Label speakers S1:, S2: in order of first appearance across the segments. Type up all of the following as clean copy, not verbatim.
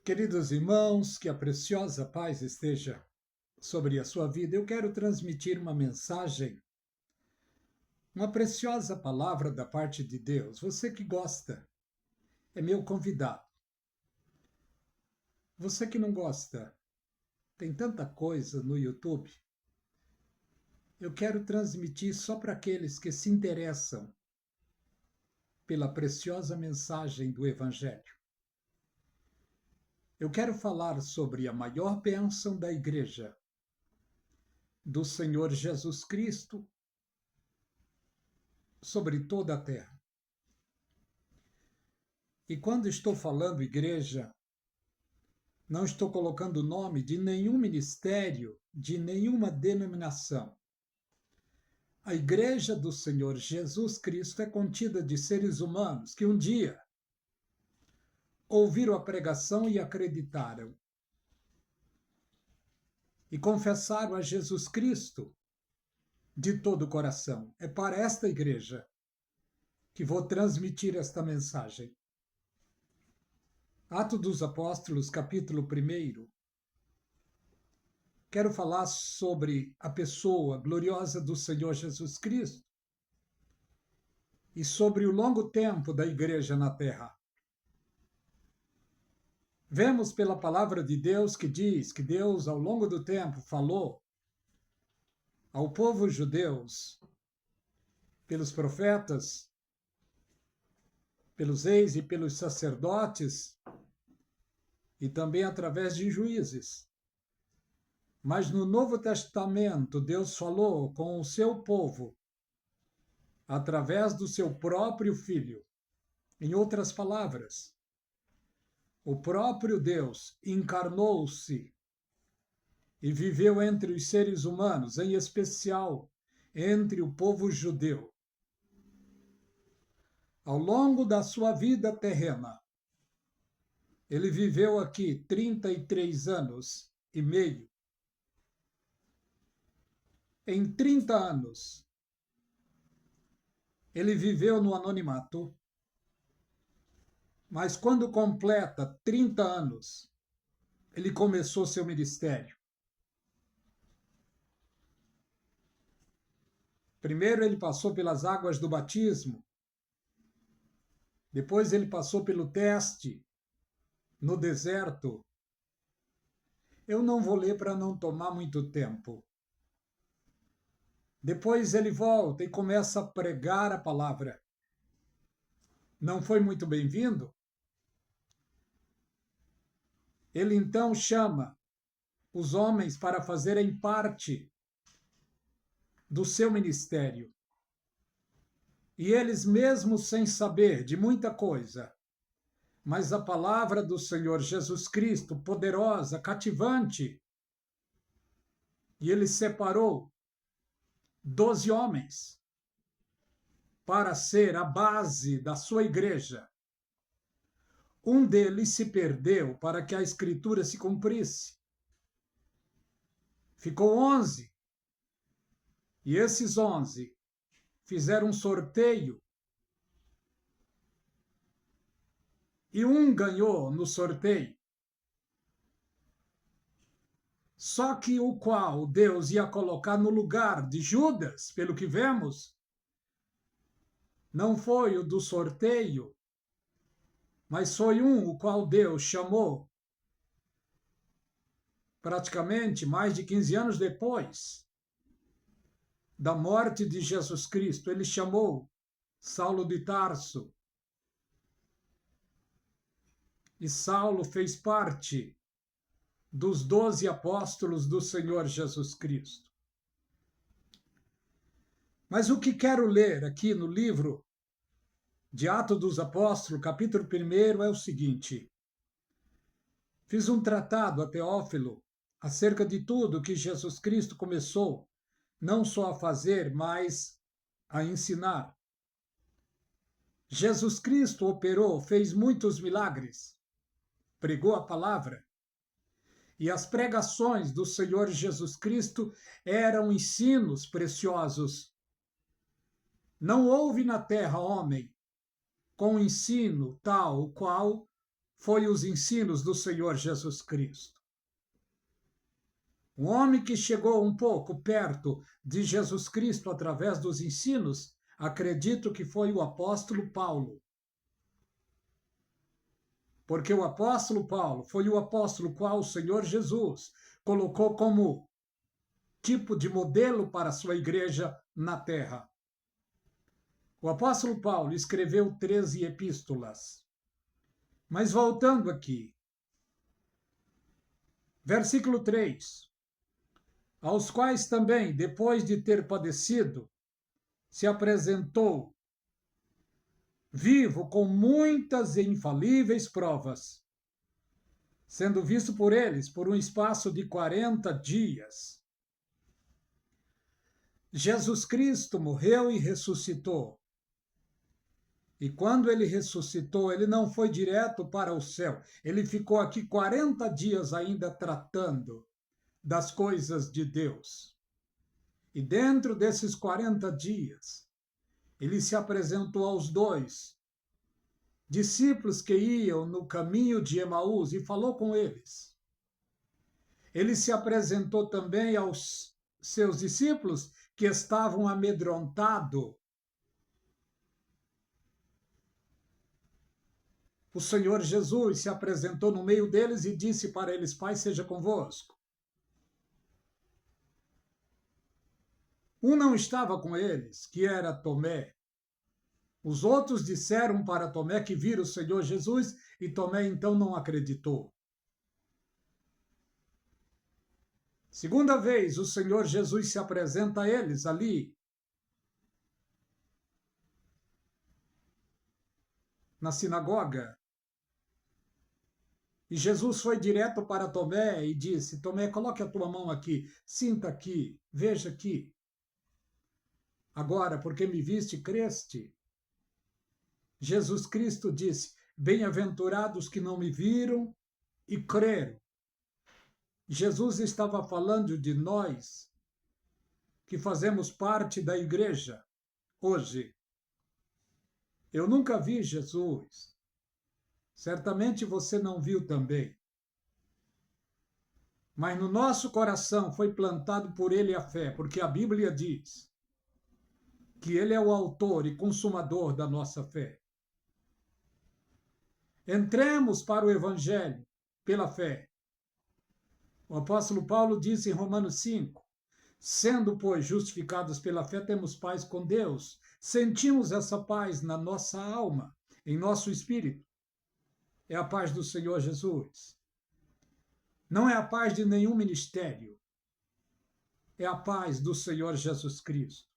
S1: Queridos irmãos, que a preciosa paz esteja sobre a sua vida. Eu quero transmitir uma mensagem, uma preciosa palavra da parte de Deus. Você que gosta é meu convidado. Você que não gosta, tem tanta coisa no YouTube. Eu quero transmitir só para aqueles que se interessam pela preciosa mensagem do Evangelho. Eu quero falar sobre a maior bênção da igreja, do Senhor Jesus Cristo, sobre toda a terra. E quando estou falando igreja, não estou colocando o nome de nenhum ministério, de nenhuma denominação. A igreja do Senhor Jesus Cristo é contida de seres humanos que um dia ouviram a pregação e acreditaram. E confessaram a Jesus Cristo de todo o coração. É para esta igreja que vou transmitir esta mensagem. Atos dos Apóstolos, capítulo 1. Quero falar sobre a pessoa gloriosa do Senhor Jesus Cristo e sobre o longo tempo da igreja na terra. Vemos pela palavra de Deus que diz que Deus, ao longo do tempo, falou ao povo judeus, pelos profetas, pelos reis e pelos sacerdotes, e também através de juízes. Mas no Novo Testamento, Deus falou com o seu povo através do seu próprio Filho. Em outras palavras, o próprio Deus encarnou-se e viveu entre os seres humanos, em especial entre o povo judeu. Ao longo da sua vida terrena, ele viveu aqui 33 anos e meio. Em 30 anos, ele viveu no anonimato, mas quando completa 30 anos, ele começou seu ministério. Primeiro ele passou pelas águas do batismo, depois ele passou pelo teste no deserto. Eu não vou ler para não tomar muito tempo. Depois ele volta e começa a pregar a palavra. Não foi muito bem-vindo? Ele então chama os homens para fazerem parte do seu ministério. E eles, mesmo sem saber de muita coisa, mas a palavra do Senhor Jesus Cristo, poderosa, cativante, e ele separou 12 homens para ser a base da sua igreja. Um deles se perdeu para que a escritura se cumprisse. Ficou 11. E esses 11 fizeram um sorteio. E um ganhou no sorteio. Só que o qual Deus ia colocar no lugar de Judas, pelo que vemos, não foi o do sorteio, mas foi o qual Deus chamou praticamente mais de 15 anos depois da morte de Jesus Cristo. Ele chamou Saulo de Tarso. E Saulo fez parte dos 12 apóstolos do Senhor Jesus Cristo. Mas o que quero ler aqui no livro de Atos dos Apóstolos, capítulo 1, é o seguinte. Fiz um tratado a Teófilo acerca de tudo que Jesus Cristo começou não só a fazer, mas a ensinar. Jesus Cristo operou, fez muitos milagres, pregou a palavra. E as pregações do Senhor Jesus Cristo eram ensinos preciosos. Não houve na terra homem com ensino tal qual foi os ensinos do Senhor Jesus Cristo. Um homem que chegou um pouco perto de Jesus Cristo através dos ensinos, acredito que foi o apóstolo Paulo. Porque o apóstolo Paulo foi o apóstolo qual o Senhor Jesus colocou como tipo de modelo para a sua igreja na terra. O apóstolo Paulo escreveu 13 epístolas. Mas voltando aqui, versículo 3: aos quais também, depois de ter padecido, se apresentou vivo com muitas e infalíveis provas, sendo visto por eles por um espaço de 40 dias. Jesus Cristo morreu e ressuscitou. E quando ele ressuscitou, ele não foi direto para o céu. Ele ficou aqui 40 dias ainda tratando das coisas de Deus. E dentro desses 40 dias, ele se apresentou aos 2 discípulos que iam no caminho de Emaús e falou com eles. Ele se apresentou também aos seus discípulos que estavam amedrontados. O Senhor Jesus se apresentou no meio deles e disse para eles: Pai seja convosco. Um não estava com eles, que era Tomé. Os outros disseram para Tomé que viram o Senhor Jesus e Tomé então não acreditou. Segunda vez, o Senhor Jesus se apresenta a eles ali, na sinagoga. E Jesus foi direto para Tomé e disse: Tomé, coloque a tua mão aqui, sinta aqui, veja aqui. Agora, porque me viste, creste. Jesus Cristo disse: bem-aventurados que não me viram e creram. Jesus estava falando de nós, que fazemos parte da igreja hoje. Eu nunca vi Jesus. Certamente você não viu também. Mas no nosso coração foi plantado por ele a fé, porque a Bíblia diz que ele é o autor e consumador da nossa fé. Entremos para o Evangelho pela fé. O apóstolo Paulo disse em Romanos 5, sendo, pois, justificados pela fé, temos paz com Deus. Sentimos essa paz na nossa alma, em nosso espírito. É a paz do Senhor Jesus. Não é a paz de nenhum ministério. É a paz do Senhor Jesus Cristo.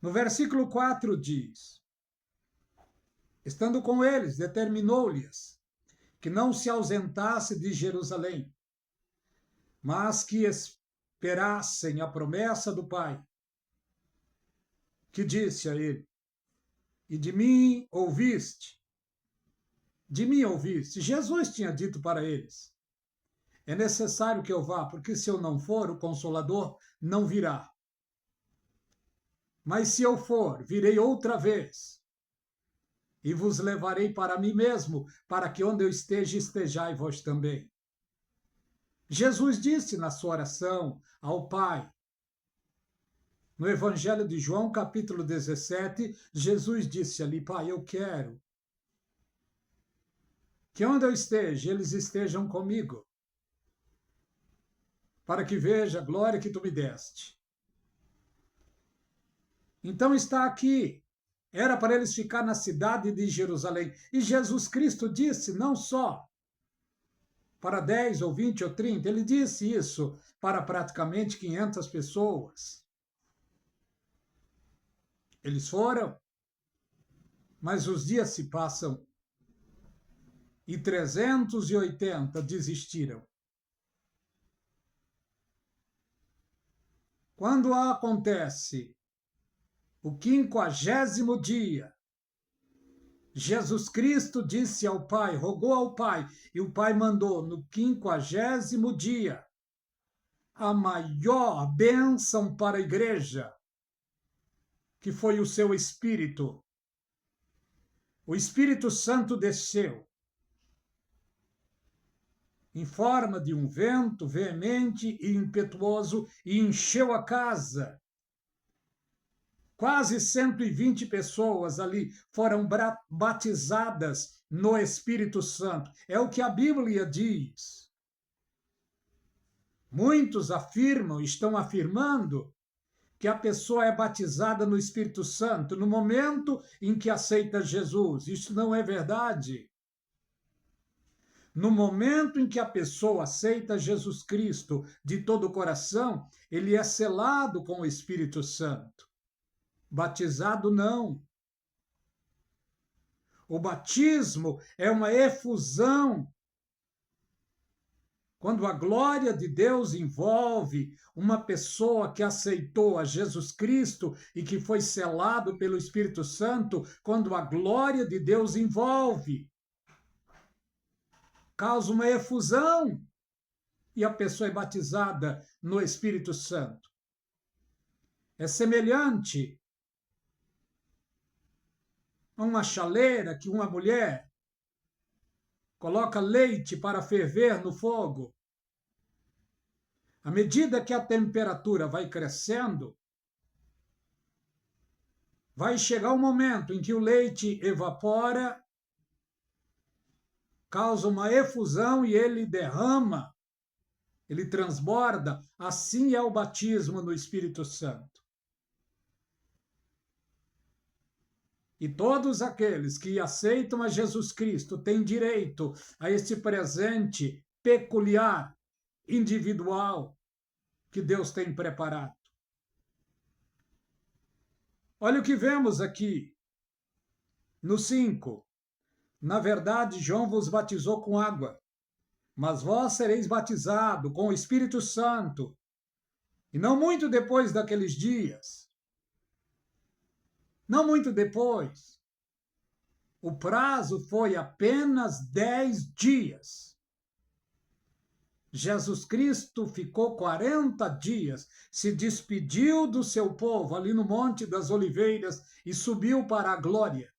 S1: No versículo 4 diz: estando com eles, determinou-lhes que não se ausentasse de Jerusalém, mas que esperassem a promessa do Pai, que disse a ele: e de mim ouviste. De mim ouviste. Jesus tinha dito para eles: é necessário que eu vá, porque se eu não for, o Consolador não virá. Mas se eu for, virei outra vez, e vos levarei para mim mesmo, para que onde eu esteja, estejai vós também. Jesus disse na sua oração ao Pai. No Evangelho de João, capítulo 17, Jesus disse ali: Pai, eu quero que onde eu esteja, eles estejam comigo, para que veja a glória que tu me deste. Então está aqui. Era para eles ficar na cidade de Jerusalém. E Jesus Cristo disse não só para 10 ou 20 ou 30, ele disse isso para praticamente 500 pessoas. Eles foram, mas os dias se passam e 380 desistiram. Quando acontece o 50º dia, Jesus Cristo disse ao Pai, rogou ao Pai, e o Pai mandou no 50º dia a maior bênção para a igreja, que foi o seu Espírito. o Espírito Santo desceu em forma de um vento veemente e impetuoso e encheu a casa. Quase 120 pessoas ali foram batizadas no Espírito Santo. É o que a Bíblia diz. Muitos afirmam, estão afirmando, que a pessoa é batizada no Espírito Santo no momento em que aceita Jesus. Isso não é verdade. No momento em que a pessoa aceita Jesus Cristo de todo o coração, ele é selado com o Espírito Santo. Batizado não. O batismo é uma efusão. Quando a glória de Deus envolve uma pessoa que aceitou a Jesus Cristo e que foi selado pelo Espírito Santo, quando a glória de Deus envolve, causa uma efusão e a pessoa é batizada no Espírito Santo. É semelhante a uma chaleira que uma mulher coloca leite para ferver no fogo. À medida que a temperatura vai crescendo, vai chegar um momento em que o leite evapora, causa uma efusão e ele derrama, ele transborda. Assim é o batismo no Espírito Santo. E todos aqueles que aceitam a Jesus Cristo têm direito a este presente peculiar, individual, que Deus tem preparado. Olha o que vemos aqui no 5. Na verdade, João vos batizou com água, mas vós sereis batizados com o Espírito Santo. E não muito depois daqueles dias, não muito depois, o prazo foi apenas 10 dias. Jesus Cristo ficou 40 dias, se despediu do seu povo ali no Monte das Oliveiras e subiu para a glória.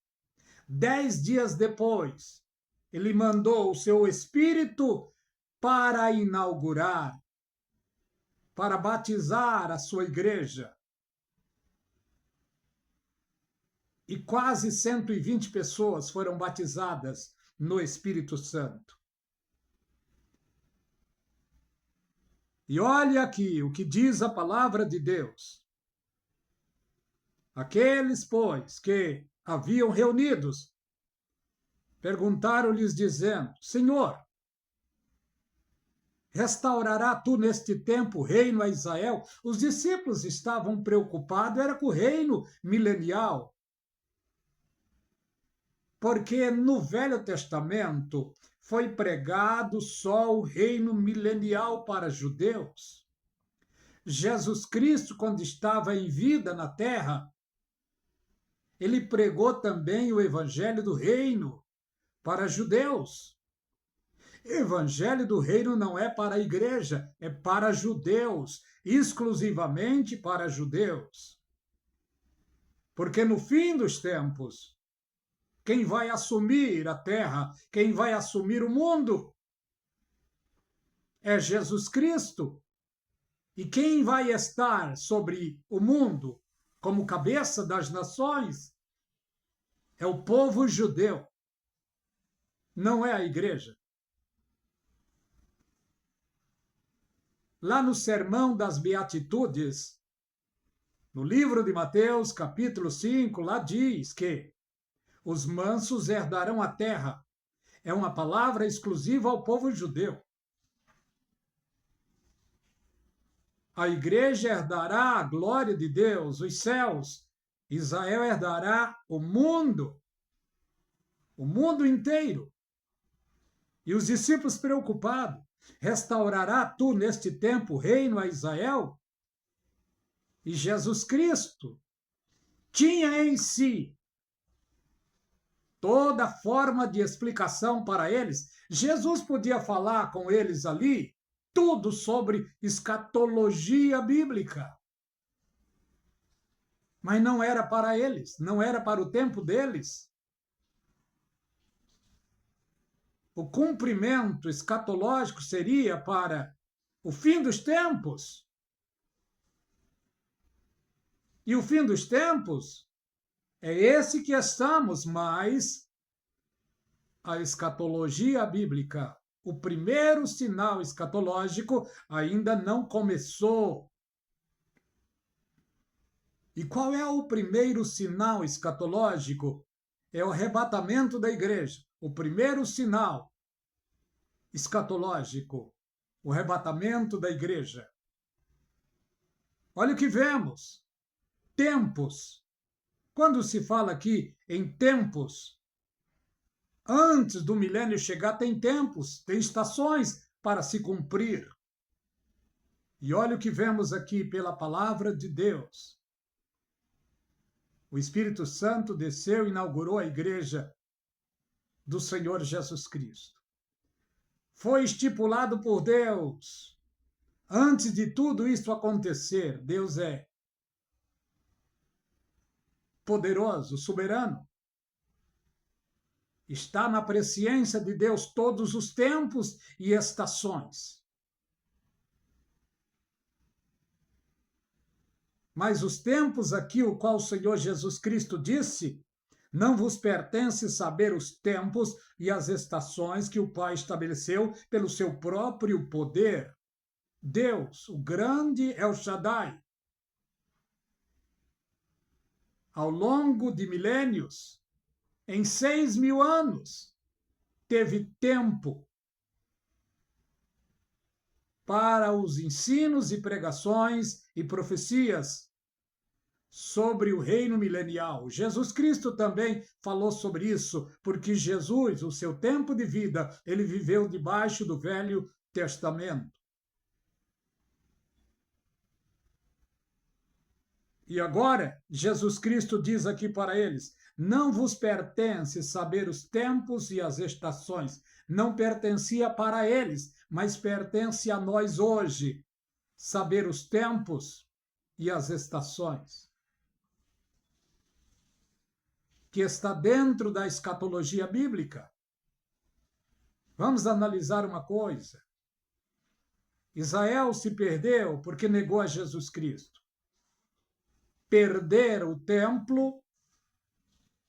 S1: 10 dias depois, ele mandou o seu Espírito para inaugurar, para batizar a sua igreja. E quase 120 pessoas foram batizadas no Espírito Santo. E olha aqui o que diz a palavra de Deus. Aqueles, pois, que haviam reunidos, perguntaram-lhes dizendo: Senhor, restaurará tu neste tempo o reino a Israel? Os discípulos estavam preocupados, era com o reino milenial. Porque no Velho Testamento foi pregado só o reino milenial para judeus. Jesus Cristo, quando estava em vida na terra, ele pregou também o evangelho do reino para judeus. O evangelho do reino não é para a igreja, é para judeus, exclusivamente para judeus. Porque no fim dos tempos, quem vai assumir a terra, quem vai assumir o mundo, é Jesus Cristo. E quem vai estar sobre o mundo como cabeça das nações é o povo judeu, não é a igreja. Lá no Sermão das Beatitudes, no livro de Mateus, capítulo 5, lá diz que os mansos herdarão a terra. É uma palavra exclusiva ao povo judeu. A igreja herdará a glória de Deus, os céus. Israel herdará o mundo inteiro. E os discípulos preocupados: restaurará tu neste tempo o reino a Israel? E Jesus Cristo tinha em si toda forma de explicação para eles. Jesus podia falar com eles ali tudo sobre escatologia bíblica. Mas não era para eles, não era para o tempo deles. o cumprimento escatológico seria para o fim dos tempos. E o fim dos tempos é esse que estamos, mas a escatologia bíblica, o primeiro sinal escatológico ainda não começou. E qual é o primeiro sinal escatológico? É o arrebatamento da igreja. O primeiro sinal escatológico, o arrebatamento da igreja. Olha o que vemos. Tempos. Quando se fala aqui em tempos, antes do milênio chegar, tem tempos, tem estações para se cumprir. E olha o que vemos aqui pela palavra de Deus. O Espírito Santo desceu e inaugurou a igreja do Senhor Jesus Cristo. Foi estipulado por Deus. Antes de tudo isso acontecer, Deus é poderoso, soberano. Está na presciência de Deus todos os tempos e estações. Mas os tempos aqui, o qual o Senhor Jesus Cristo disse, não vos pertence saber os tempos e as estações que o Pai estabeleceu pelo seu próprio poder. Deus, o grande El Shaddai, ao longo de milênios, em 6.000 anos, teve tempo para os ensinos e pregações e profecias sobre o reino milenial. Jesus Cristo também falou sobre isso, porque Jesus, o seu tempo de vida, ele viveu debaixo do Velho Testamento. E agora, Jesus Cristo diz aqui para eles, não vos pertence saber os tempos e as estações. Não pertencia para eles, mas pertence a nós hoje, saber os tempos e as estações. Que está dentro da escatologia bíblica. Vamos analisar uma coisa. Israel se perdeu porque negou a Jesus Cristo. Perderam o templo,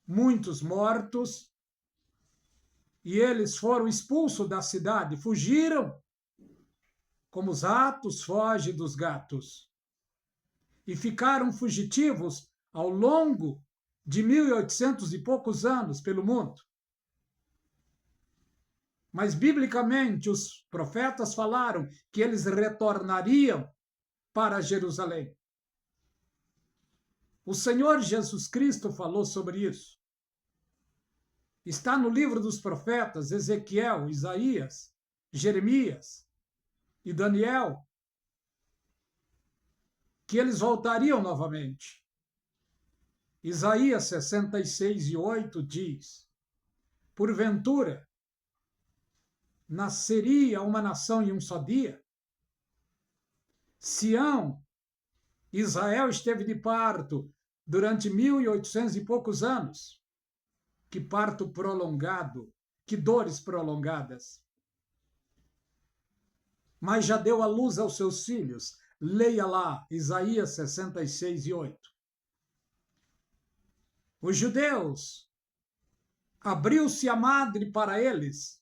S1: muitos mortos, e eles foram expulsos da cidade, fugiram, como os ratos fogem dos gatos, e ficaram fugitivos ao longo de 1.800 e poucos anos pelo mundo. Mas, biblicamente, os profetas falaram que eles retornariam para Jerusalém. O Senhor Jesus Cristo falou sobre isso. Está no livro dos profetas Ezequiel, Isaías, Jeremias e Daniel, que eles voltariam novamente. Isaías 66:8 diz: porventura, nasceria uma nação em um só dia? Sião, Israel esteve de parto durante 1.800 e poucos anos. Que parto prolongado, que dores prolongadas. Mas já deu à luz aos seus filhos. Leia lá, Isaías 66:8. Os judeus, abriu-se a madre para eles.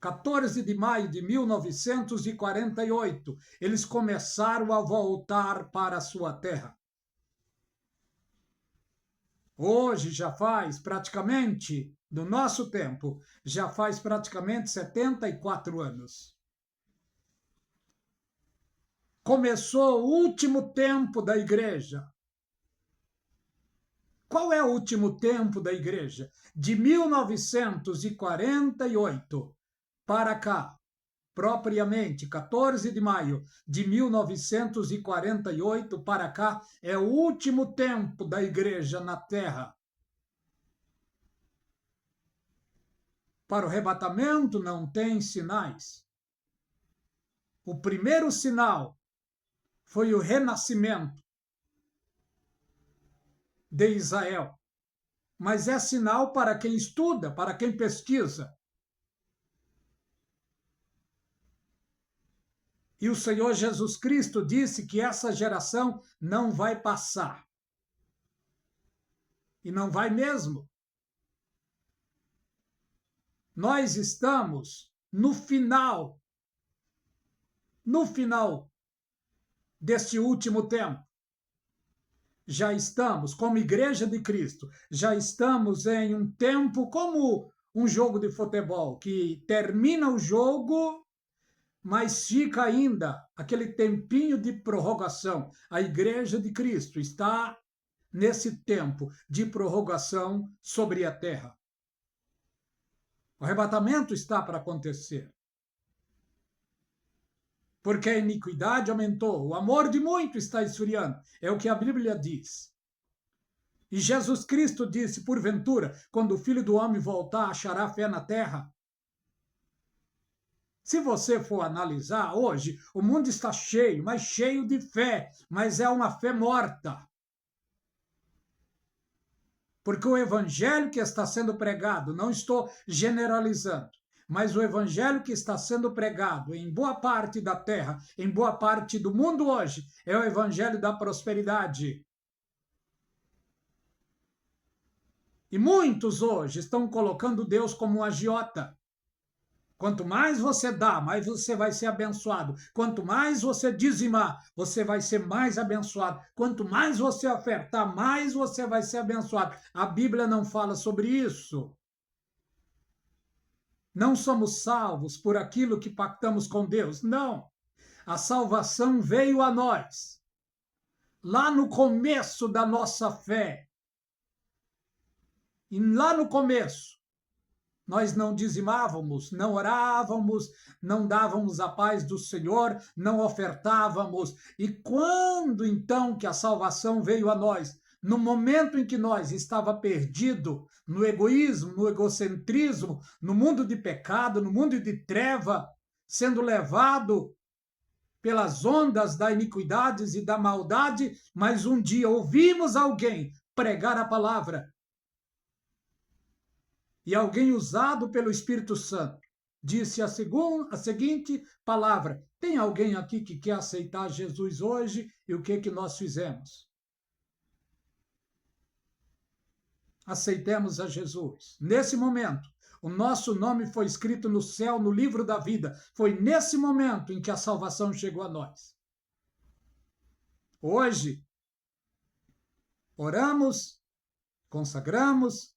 S1: 14 de maio de 1948, eles começaram a voltar para a sua terra. Hoje já faz praticamente, do nosso tempo, já faz praticamente 74 anos. Começou o último tempo da igreja. Qual é o último tempo da igreja? De 1948 para cá, propriamente, 14 de maio de 1948 para cá, é o último tempo da igreja na terra. Para o arrebatamento não tem sinais. O primeiro sinal foi o renascimento de Israel. mas é sinal para quem estuda, para quem pesquisa. E o Senhor Jesus Cristo disse que essa geração não vai passar. E não vai mesmo. Nós estamos no final deste último tempo. Já estamos, como Igreja de Cristo, já estamos em um tempo como um jogo de futebol, que termina o jogo, mas fica ainda aquele tempinho de prorrogação. A Igreja de Cristo está nesse tempo de prorrogação sobre a terra. O arrebatamento está para acontecer. Porque a iniquidade aumentou, o amor de muito está esfriando. É o que a Bíblia diz. E Jesus Cristo disse, porventura, quando o Filho do Homem voltar, achará fé na terra? Se você for analisar, hoje o mundo está cheio, mas cheio de fé, mas é uma fé morta. Porque o evangelho que está sendo pregado, não estou generalizando, mas o evangelho que está sendo pregado em boa parte da terra, em boa parte do mundo hoje, é o evangelho da prosperidade. E muitos hoje estão colocando Deus como um agiota. Quanto mais você dá, mais você vai ser abençoado. Quanto mais você dizimar, você vai ser mais abençoado. Quanto mais você ofertar, mais você vai ser abençoado. A Bíblia não fala sobre isso. Não somos salvos por aquilo que pactamos com Deus. Não. A salvação veio a nós lá no começo da nossa fé. E lá no começo, nós não dizimávamos, não orávamos, não dávamos a paz do Senhor, não ofertávamos. E quando então que a salvação veio a nós? No momento em que nós estava perdido no egoísmo, no egocentrismo, no mundo de pecado, no mundo de treva, sendo levado pelas ondas da iniquidades e da maldade, mas um dia ouvimos alguém pregar a palavra. E alguém usado pelo Espírito Santo disse a seguinte palavra: tem alguém aqui que quer aceitar Jesus hoje? E o que nós fizemos? Aceitemos a Jesus. Nesse momento, o nosso nome foi escrito no céu, no livro da vida. Foi nesse momento em que a salvação chegou a nós. Hoje, oramos, consagramos,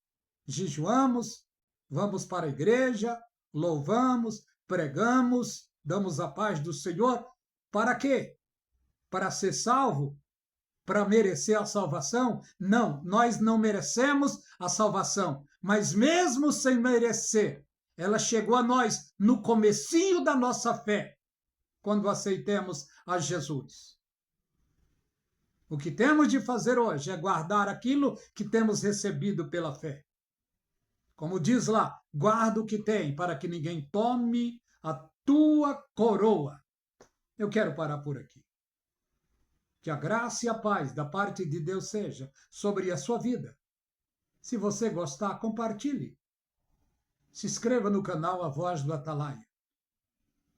S1: jejuamos, vamos para a igreja, louvamos, pregamos, damos a paz do Senhor. Para quê? Para ser salvo? Para merecer a salvação? Não, nós não merecemos a salvação, mas mesmo sem merecer, ela chegou a nós no comecinho da nossa fé, quando aceitemos a Jesus. O que temos de fazer hoje é guardar aquilo que temos recebido pela fé. Como diz lá, guarda o que tem, para que ninguém tome a tua coroa. Eu quero parar por aqui. Que a graça e a paz da parte de Deus seja sobre a sua vida. Se você gostar, compartilhe. Se inscreva no canal A Voz do Atalaia.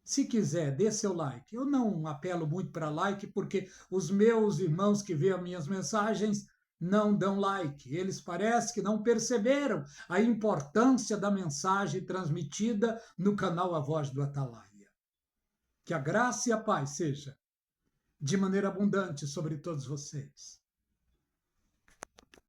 S1: Se quiser, dê seu like. Eu não apelo muito para like, porque os meus irmãos que veem as minhas mensagens não dão like. Eles parecem que não perceberam a importância da mensagem transmitida no canal A Voz do Atalaia. Que a graça e a paz seja de maneira abundante sobre todos vocês.